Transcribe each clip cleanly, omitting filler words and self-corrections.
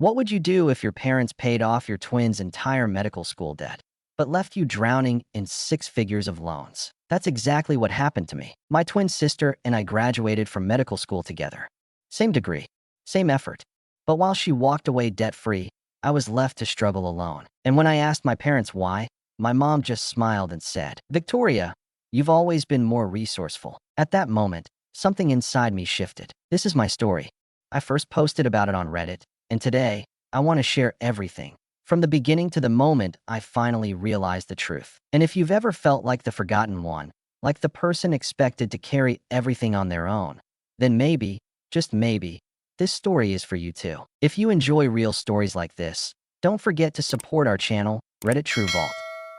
What would you do if your parents paid off your twins' entire medical school debt, but left you drowning in six figures of loans? That's exactly what happened to me. My twin sister and I graduated from medical school together. Same degree, same effort. But while she walked away debt-free, I was left to struggle alone. And when I asked my parents why, my mom just smiled and said, "Victoria, you've always been more resourceful." At that moment, something inside me shifted. This is my story. I first posted about it on Reddit, and today, I want to share everything, from the beginning to the moment I finally realized the truth. And if you've ever felt like the forgotten one, like the person expected to carry everything on their own, then maybe, just maybe, this story is for you too. If you enjoy real stories like this, don't forget to support our channel, Reddit True Vault.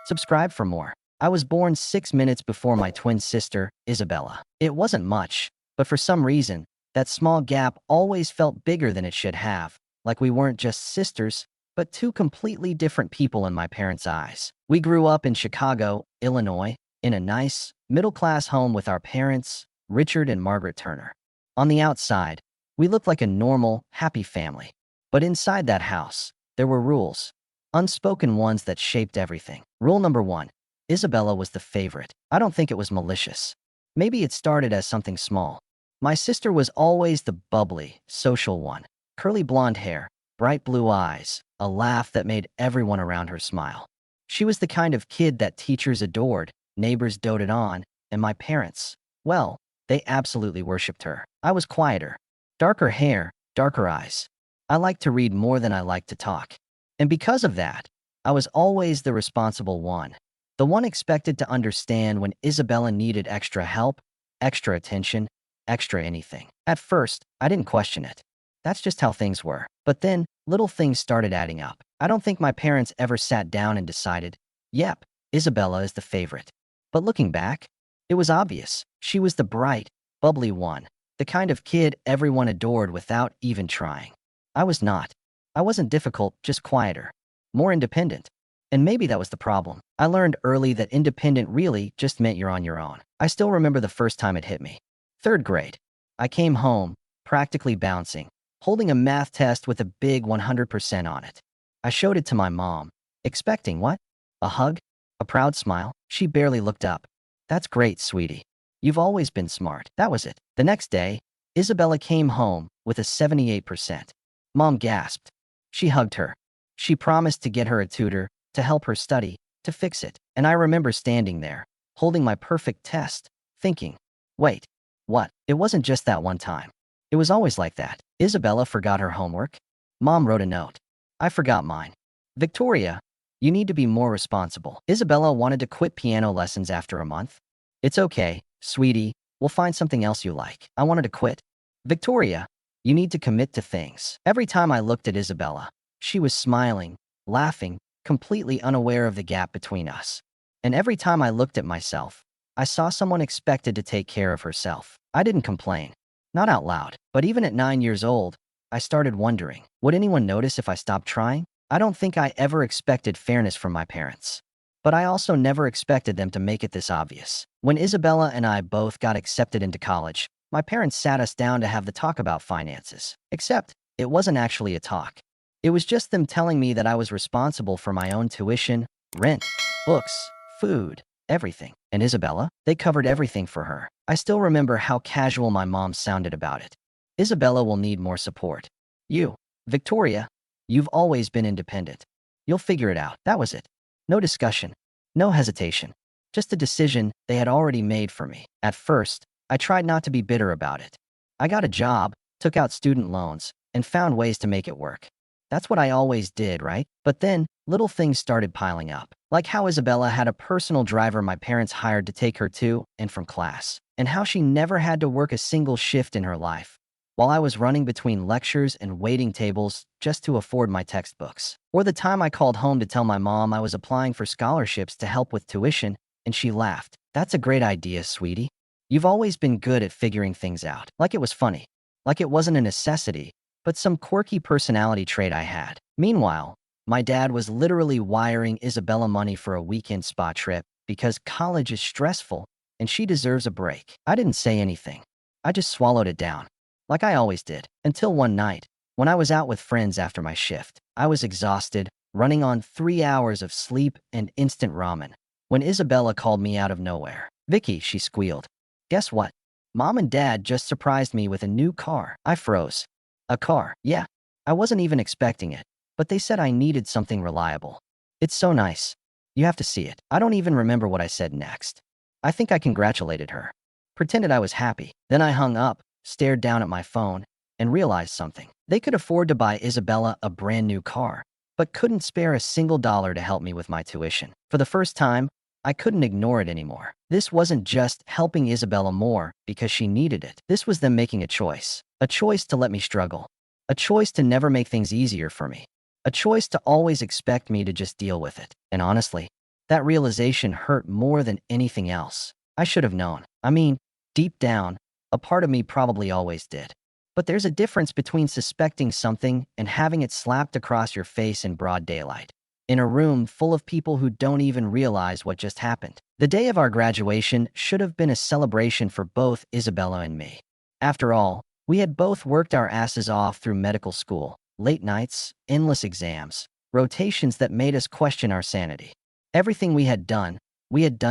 Subscribe for more. I was born 6 minutes before my twin sister, Isabella. It wasn't much, but for some reason, that small gap always felt bigger than it should have, like we weren't just sisters, but two completely different people in my parents' eyes. We grew up in Chicago, Illinois, in a nice, middle-class home with our parents, Richard and Margaret Turner. On the outside, we looked like a normal, happy family. But inside that house, there were rules, unspoken ones that shaped everything. Rule number one, Isabella was the favorite. I don't think it was malicious. Maybe it started as something small. My sister was always the bubbly, social one. Curly blonde hair, bright blue eyes, a laugh that made everyone around her smile. She was the kind of kid that teachers adored, neighbors doted on, and my parents, well, they absolutely worshipped her. I was quieter. Darker hair, darker eyes. I liked to read more than I liked to talk. And because of that, I was always the responsible one. The one expected to understand when Isabella needed extra help, extra attention, extra anything. At first, I didn't question it. That's just how things were. But then, little things started adding up. I don't think my parents ever sat down and decided, yep, Isabella is the favorite. But looking back, it was obvious. She was the bright, bubbly one, the kind of kid everyone adored without even trying. I was not. I wasn't difficult, just quieter, more independent. And maybe that was the problem. I learned early that independent really just meant you're on your own. I still remember the first time it hit me. 3rd grade. I came home, practically bouncing, holding a math test with a big 100% on it. I showed it to my mom, expecting what? A hug? A proud smile? She barely looked up. "That's great, sweetie. You've always been smart." That was it. The next day, Isabella came home with a 78%. Mom gasped. She hugged her. She promised to get her a tutor, to help her study, to fix it. And I remember standing there, holding my perfect test, thinking, wait, what? It wasn't just that one time. It was always like that. Isabella forgot her homework. Mom wrote a note. I forgot mine. "Victoria, you need to be more responsible." Isabella wanted to quit piano lessons after a month. "It's okay, sweetie. We'll find something else you like." I wanted to quit. "Victoria, you need to commit to things." Every time I looked at Isabella, she was smiling, laughing, completely unaware of the gap between us. And every time I looked at myself, I saw someone expected to take care of herself. I didn't complain. Not out loud. But even at 9 years old, I started wondering, would anyone notice if I stopped trying? I don't think I ever expected fairness from my parents. But I also never expected them to make it this obvious. When Isabella and I both got accepted into college, my parents sat us down to have the talk about finances. Except, it wasn't actually a talk. It was just them telling me that I was responsible for my own tuition, rent, books, food, everything. And Isabella? They covered everything for her. I still remember how casual my mom sounded about it. "Isabella will need more support. You, Victoria, you've always been independent. You'll figure it out." That was it. No discussion. No hesitation. Just a decision they had already made for me. At first, I tried not to be bitter about it. I got a job, took out student loans, and found ways to make it work. That's what I always did, right? But then, little things started piling up. Like how Isabella had a personal driver my parents hired to take her to and from class. And how she never had to work a single shift in her life, while I was running between lectures and waiting tables just to afford my textbooks. Or the time I called home to tell my mom I was applying for scholarships to help with tuition, and she laughed. "That's a great idea, sweetie. You've always been good at figuring things out." Like it was funny. Like it wasn't a necessity, but some quirky personality trait I had. Meanwhile, my dad was literally wiring Isabella money for a weekend spa trip because college is stressful and she deserves a break. I didn't say anything. I just swallowed it down, like I always did, until one night, When I was out with friends after my shift, I was exhausted, running on 3 hours of sleep and instant ramen, when Isabella called me out of nowhere. "Vicky," she squealed. "Guess what? Mom and Dad just surprised me with a new car." I froze. "A car?" "Yeah. I wasn't even expecting it, but they said I needed something reliable. It's so nice. You have to see it." I don't even remember what I said next. I think I congratulated her, pretended I was happy. Then I hung up, stared down at my phone, and realized something. They could afford to buy Isabella a brand new car, but couldn't spare a single dollar to help me with my tuition. For the first time, I couldn't ignore it anymore. This wasn't just helping Isabella more because she needed it. This was them making a choice to let me struggle, a choice to never make things easier for me, a choice to always expect me to just deal with it. And honestly, that realization hurt more than anything else. I should have known. I mean, deep down, a part of me probably always did. But there's a difference between suspecting something and having it slapped across your face in broad daylight, in a room full of people who don't even realize what just happened. The day of our graduation should have been a celebration for both Isabella and me. After all, we had both worked our asses off through medical school, late nights, endless exams, rotations that made us question our sanity. Everything we had done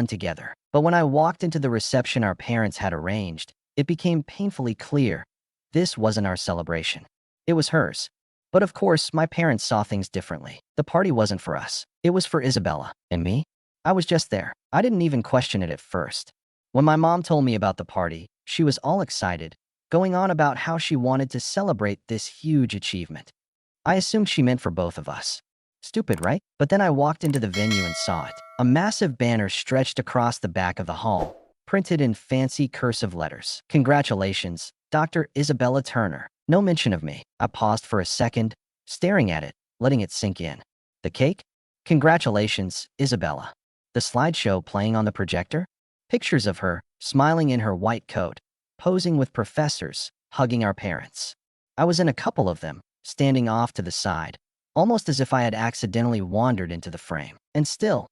together. But when I walked into the reception our parents had arranged, it became painfully clear this wasn't our celebration. It was hers. But of course, my parents saw things differently. The party wasn't for us. It was for Isabella. And me? I was just there. I didn't even question it at first. When my mom told me about the party, she was all excited, going on about how she wanted to celebrate this huge achievement. I assumed she meant for both of us. Stupid, right? But then I walked into the venue and saw it. A massive banner stretched across the back of the hall, printed in fancy cursive letters. "Congratulations, Dr. Isabella Turner." No mention of me. I paused for a second, staring at it, letting it sink in. The cake? "Congratulations, Isabella." The slideshow playing on the projector? Pictures of her, smiling in her white coat, posing with professors, hugging our parents. I was in a couple of them, standing off to the side, almost as if I had accidentally wandered into the frame. And still,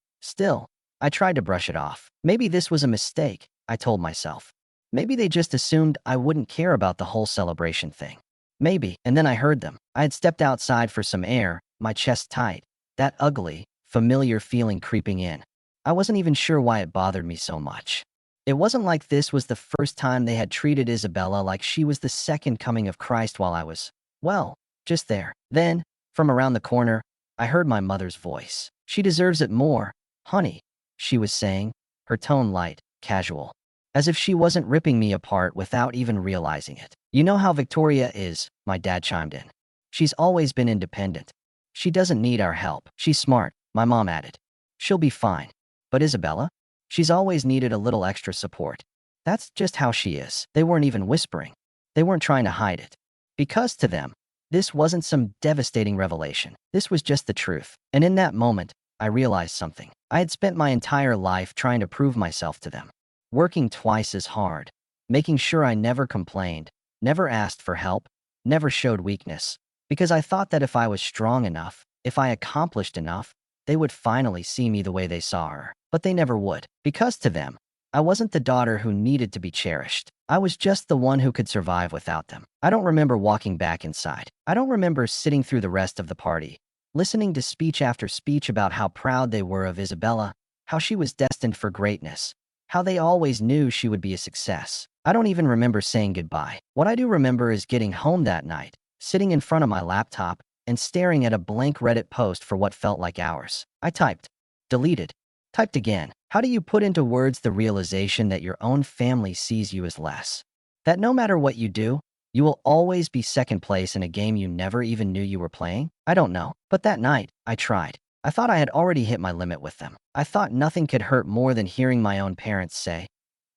I tried to brush it off. Maybe this was a mistake, I told myself. Maybe they just assumed I wouldn't care about the whole celebration thing. Maybe. And then I heard them. I had stepped outside for some air, my chest tight, that ugly, familiar feeling creeping in. I wasn't even sure why it bothered me so much. It wasn't like this was the first time they had treated Isabella like she was the second coming of Christ while I was, well, just there. Then, from around the corner, I heard my mother's voice. "She deserves it more, honey," she was saying, her tone light, casual, as if she wasn't ripping me apart without even realizing it. "You know how Victoria is," my dad chimed in. "She's always been independent. She doesn't need our help. She's smart," my mom added. "She'll be fine. But Isabella? She's always needed a little extra support. That's just how she is." They weren't even whispering. They weren't trying to hide it. Because to them, this wasn't some devastating revelation. This was just the truth. And in that moment, I realized something. I had spent my entire life trying to prove myself to them, working twice as hard, making sure I never complained, never asked for help, never showed weakness, because I thought that if I was strong enough, if I accomplished enough, they would finally see me the way they saw her. But they never would. Because to them, I wasn't the daughter who needed to be cherished. I was just the one who could survive without them. I don't remember walking back inside. I don't remember sitting through the rest of the party, listening to speech after speech about how proud they were of Isabella, how she was destined for greatness, how they always knew she would be a success. I don't even remember saying goodbye. What I do remember is getting home that night, sitting in front of my laptop, and staring at a blank Reddit post for what felt like hours. I typed, deleted, typed again. How do you put into words the realization that your own family sees you as less? That no matter what you do, you will always be second place in a game you never even knew you were playing? I don't know. But that night, I tried. I thought I had already hit my limit with them. I thought nothing could hurt more than hearing my own parents say,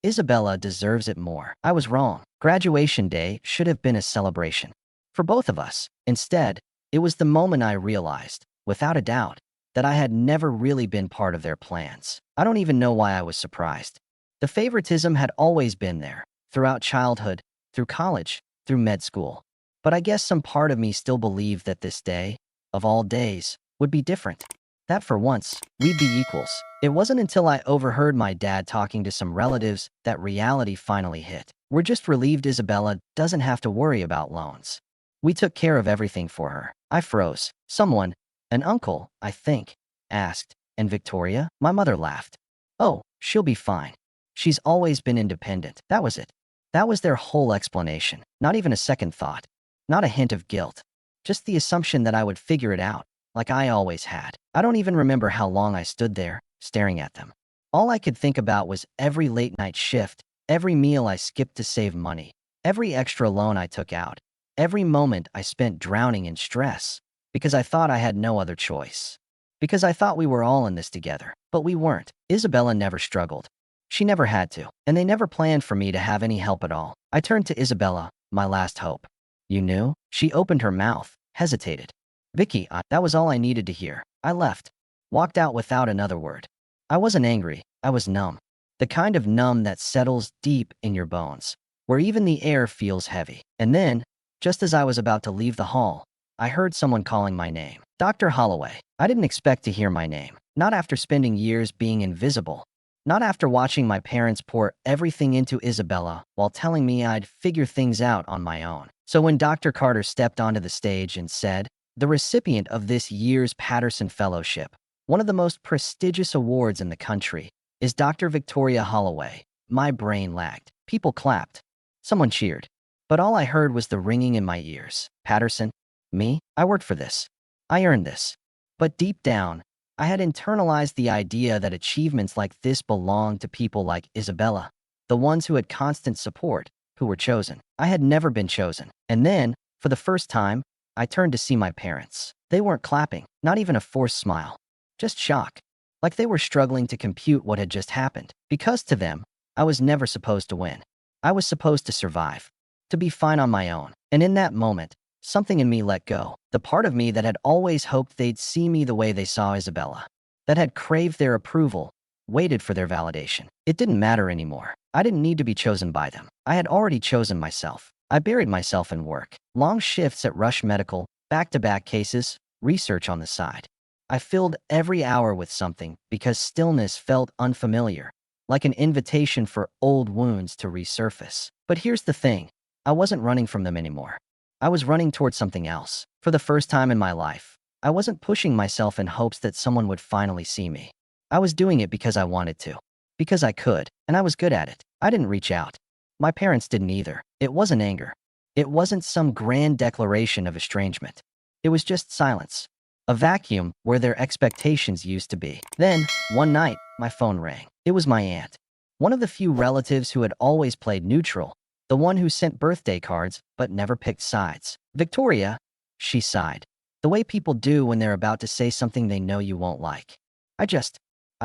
"Isabella deserves it more." I was wrong. Graduation day should have been a celebration for both of us. Instead, it was the moment I realized, without a doubt, that I had never really been part of their plans. I don't even know why I was surprised. The favoritism had always been there, throughout childhood, through college, through med school. But I guess some part of me still believed that this day, of all days, would be different. That for once, we'd be equals. It wasn't until I overheard my dad talking to some relatives that reality finally hit. "We're just relieved Isabella doesn't have to worry about loans. We took care of everything for her. I froze. Someone, an uncle, I think, asked. And Victoria? My mother laughed. Oh, she'll be fine. She's always been independent. That was it. That was their whole explanation. Not even a second thought. Not a hint of guilt. Just the assumption that I would figure it out, like I always had. I don't even remember how long I stood there, staring at them. All I could think about was every late-night shift, every meal I skipped to save money, every extra loan I took out, every moment I spent drowning in stress, because I thought I had no other choice. Because I thought we were all in this together, but we weren't. Isabella never struggled. She never had to, and they never planned for me to have any help at all. I turned to Isabella, my last hope. You knew? She opened her mouth, hesitated. Vicky, that was all I needed to hear. I left. Walked out without another word. I wasn't angry. I was numb. The kind of numb that settles deep in your bones, where even the air feels heavy. And then, just as I was about to leave the hall, I heard someone calling my name. Dr. Holloway. I didn't expect to hear my name. Not after spending years being invisible. Not after watching my parents pour everything into Isabella while telling me I'd figure things out on my own. So when Dr. Carter stepped onto the stage and said, the recipient of this year's Patterson Fellowship, one of the most prestigious awards in the country, is Dr. Victoria Holloway, my brain lagged. People clapped. Someone cheered. But all I heard was the ringing in my ears. Patterson? Me? I worked for this. I earned this. But deep down, I had internalized the idea that achievements like this belonged to people like Isabella, the ones who had constant support, who were chosen. I had never been chosen. And then, for the first time, I turned to see my parents. They weren't clapping, not even a forced smile. Just shock. Like they were struggling to compute what had just happened. Because to them, I was never supposed to win. I was supposed to survive. To be fine on my own. And in that moment, something in me let go. The part of me that had always hoped they'd see me the way they saw Isabella. That had craved their approval, waited for their validation. It didn't matter anymore. I didn't need to be chosen by them. I had already chosen myself. I buried myself in work. Long shifts at Rush Medical, back-to-back cases, research on the side. I filled every hour with something because stillness felt unfamiliar, like an invitation for old wounds to resurface. But here's the thing. I wasn't running from them anymore. I was running towards something else. For the first time in my life, I wasn't pushing myself in hopes that someone would finally see me. I was doing it because I wanted to. Because I could, and I was good at it. I didn't reach out. My parents didn't either. It wasn't anger. It wasn't some grand declaration of estrangement. It was just silence. A vacuum where their expectations used to be. Then, one night, my phone rang. It was my aunt. One of the few relatives who had always played neutral. The one who sent birthday cards but never picked sides. Victoria, she sighed. The way people do when they're about to say something they know you won't like. I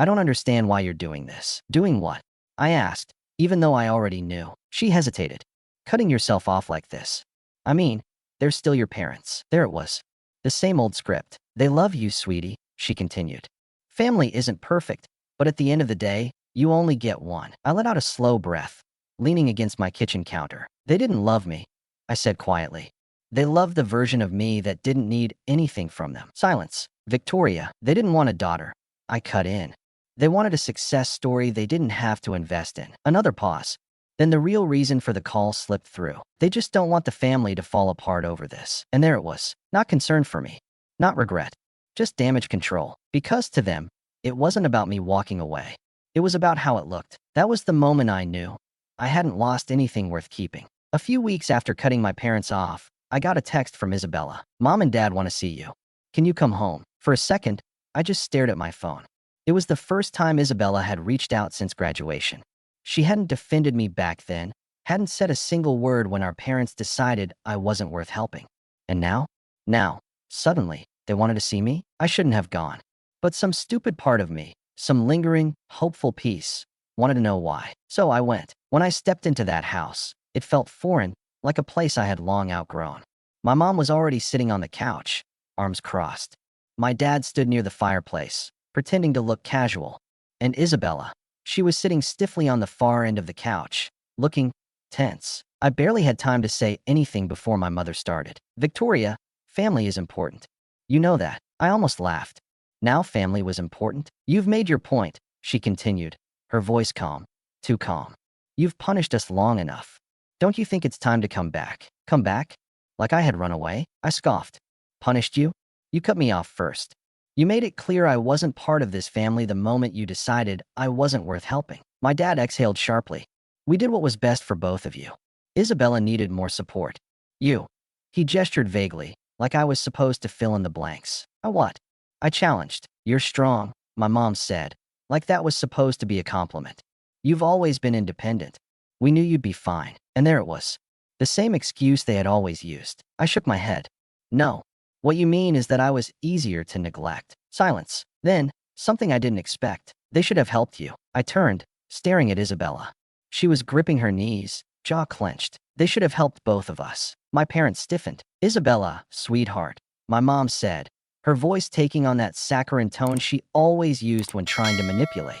don't understand why you're doing this. Doing what? I asked, even though I already knew. She hesitated. Cutting yourself off like this. I mean, they're still your parents. There it was. The same old script. They love you, sweetie, she continued. Family isn't perfect, but at the end of the day, you only get one. I let out a slow breath, leaning against my kitchen counter. They didn't love me, I said quietly. They loved the version of me that didn't need anything from them. Silence. Victoria, they didn't want a daughter. I cut in. They wanted a success story they didn't have to invest in. Another pause. Then the real reason for the call slipped through. They just don't want the family to fall apart over this. And there it was. Not concern for me. Not regret. Just damage control. Because to them, it wasn't about me walking away. It was about how it looked. That was the moment I knew. I hadn't lost anything worth keeping. A few weeks after cutting my parents off, I got a text from Isabella. Mom and Dad want to see you. Can you come home? For a second, I just stared at my phone. It was the first time Isabella had reached out since graduation. She hadn't defended me back then, hadn't said a single word when our parents decided I wasn't worth helping. And now, suddenly, they wanted to see me? I shouldn't have gone. But some stupid part of me, some lingering, hopeful piece, wanted to know why. So I went. When I stepped into that house, it felt foreign, like a place I had long outgrown. My mom was already sitting on the couch, arms crossed. My dad stood near the fireplace, pretending to look casual. And Isabella, she was sitting stiffly on the far end of the couch, looking tense. I barely had time to say anything before my mother started. Victoria, family is important. You know that. I almost laughed. Now family was important? You've made your point, she continued, her voice calm. Too calm. You've punished us long enough. Don't you think it's time to come back? Come back? Like I had run away? I scoffed. Punished you? You cut me off first. You made it clear I wasn't part of this family the moment you decided I wasn't worth helping. My dad exhaled sharply. We did what was best for both of you. Isabella needed more support. You. He gestured vaguely, like I was supposed to fill in the blanks. I what? I challenged. You're strong, my mom said, like that was supposed to be a compliment. You've always been independent. We knew you'd be fine. And there it was. The same excuse they had always used. I shook my head. No. What you mean is that I was easier to neglect. Silence. Then, something I didn't expect. They should have helped you. I turned, staring at Isabella. She was gripping her knees, jaw clenched. They should have helped both of us. My parents stiffened. Isabella, sweetheart, my mom said, her voice taking on that saccharine tone she always used when trying to manipulate.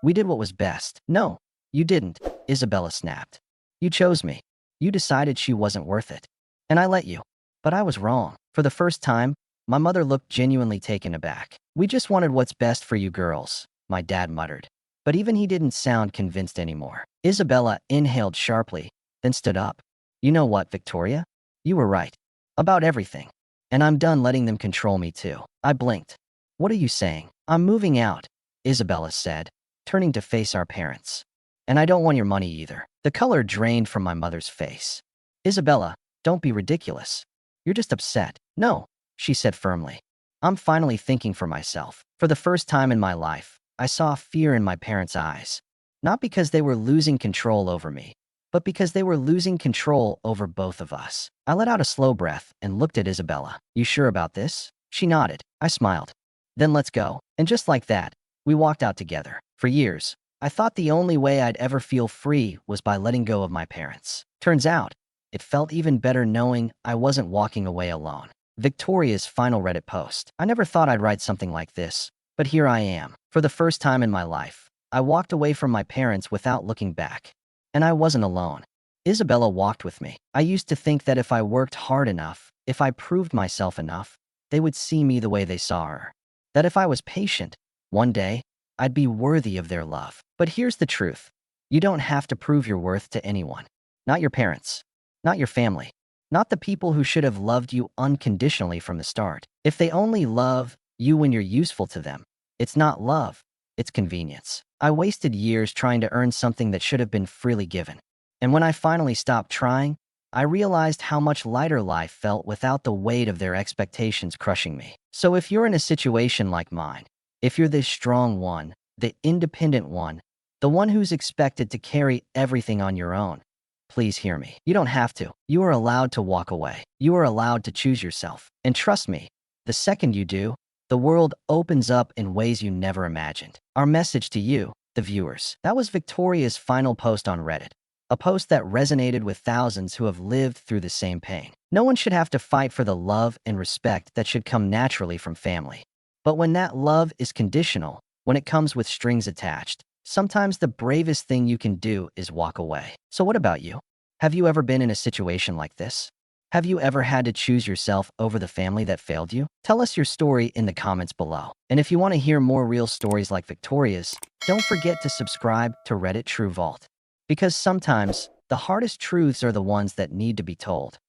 We did what was best. No, you didn't, Isabella snapped. You chose me. You decided she wasn't worth it. And I let you. But I was wrong. For the first time, my mother looked genuinely taken aback. We just wanted what's best for you girls, my dad muttered. But even he didn't sound convinced anymore. Isabella inhaled sharply, then stood up. You know what, Victoria? You were right. About everything. And I'm done letting them control me too. I blinked. What are you saying? I'm moving out, Isabella said, turning to face our parents. And I don't want your money either. The color drained from my mother's face. Isabella, don't be ridiculous. You're just upset. No, she said firmly. I'm finally thinking for myself. For the first time in my life, I saw fear in my parents' eyes. Not because they were losing control over me, but because they were losing control over both of us. I let out a slow breath and looked at Isabella. You sure about this? She nodded. I smiled. Then let's go. And just like that, we walked out together. For years, I thought the only way I'd ever feel free was by letting go of my parents. Turns out, it felt even better knowing I wasn't walking away alone. Victoria's final Reddit post. I never thought I'd write something like this, but here I am. For the first time in my life, I walked away from my parents without looking back. And I wasn't alone. Isabella walked with me. I used to think that if I worked hard enough, if I proved myself enough, they would see me the way they saw her. That if I was patient, one day, I'd be worthy of their love. But here's the truth. You don't have to prove your worth to anyone. Not your parents. Not your family. Not the people who should have loved you unconditionally from the start. If they only love you when you're useful to them, it's not love, it's convenience. I wasted years trying to earn something that should have been freely given. And when I finally stopped trying, I realized how much lighter life felt without the weight of their expectations crushing me. So if you're in a situation like mine, if you're this strong one, the independent one, the one who's expected to carry everything on your own, please hear me. You don't have to. You are allowed to walk away. You are allowed to choose yourself. And trust me, the second you do, the world opens up in ways you never imagined. Our message to you, the viewers. That was Victoria's final post on Reddit. A post that resonated with thousands who have lived through the same pain. No one should have to fight for the love and respect that should come naturally from family. But when that love is conditional, when it comes with strings attached, sometimes the bravest thing you can do is walk away. So what about you? Have you ever been in a situation like this? Have you ever had to choose yourself over the family that failed you? Tell us your story in the comments below. And if you want to hear more real stories like Victoria's, don't forget to subscribe to Reddit True Vault. Because sometimes, the hardest truths are the ones that need to be told.